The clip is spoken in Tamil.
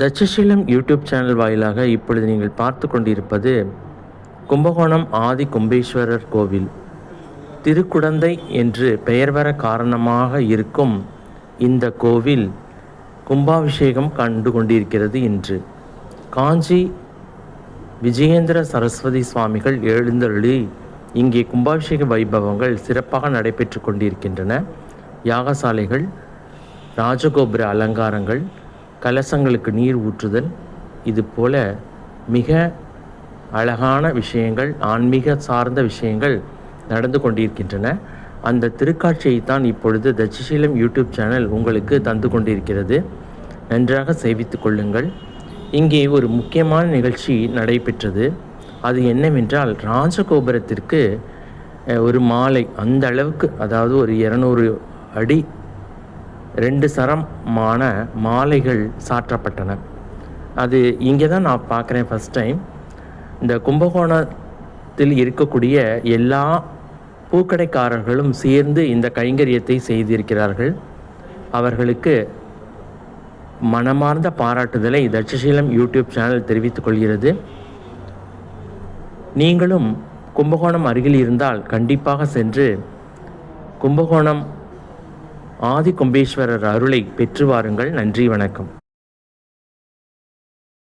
தட்சசீலம் யூடியூப் சேனல் வாயிலாக இப்பொழுது நீங்கள் பார்த்து கொண்டிருப்பது கும்பகோணம் ஆதி கும்பேஸ்வரர் கோவில். திருக்குடந்தை என்று பெயர் வர காரணமாக இருக்கும் இந்த கோவில் கும்பாபிஷேகம் கண்டு கொண்டிருக்கிறது. இன்று காஞ்சி விஜயேந்திர சரஸ்வதி சுவாமிகள் எழுந்தருளி இங்கே கும்பாபிஷேக வைபவங்கள் சிறப்பாக நடைபெற்று கொண்டிருக்கின்றன. யாகசாலைகள், ராஜகோபுர அலங்காரங்கள், கலசங்களுக்கு நீர் ஊற்றுதல், இது போல மிக அழகான விஷயங்கள், ஆன்மீக சார்ந்த விஷயங்கள் நடந்து கொண்டிருக்கின்றன. அந்த திருக்காட்சியைத்தான் இப்பொழுது தட்சசீலம் யூடியூப் சேனல் உங்களுக்கு தந்து கொண்டிருக்கிறது. நன்றாக சேவித்து கொள்ளுங்கள். இங்கே ஒரு முக்கியமான நிகழ்ச்சி நடைபெற்றது. அது என்னவென்றால், ராஜகோபுரத்திற்கு ஒரு மாலை, அந்த அளவுக்கு, அதாவது ஒரு 200 அடி 2 சரமான மாலைகள் சாற்றப்பட்டன. அது இங்கே தான் நான் பார்க்குறேன் ஃபஸ்ட் டைம். இந்த கும்பகோணத்தில் இருக்கக்கூடிய எல்லா பூக்கடைக்காரர்களும் சேர்ந்து இந்த கைங்கரியத்தை செய்திருக்கிறார்கள். அவர்களுக்கு மனமார்ந்த பாராட்டுதலை தட்சசீலம் யூடியூப் சேனல் தெரிவித்துக் கொள்கிறது. நீங்களும் கும்பகோணம் அருகில் இருந்தால் கண்டிப்பாக சென்று கும்பகோணம் ஆதி கும்பேஸ்வரர் அருளை பெற்று வாருங்கள். நன்றி, வணக்கம்.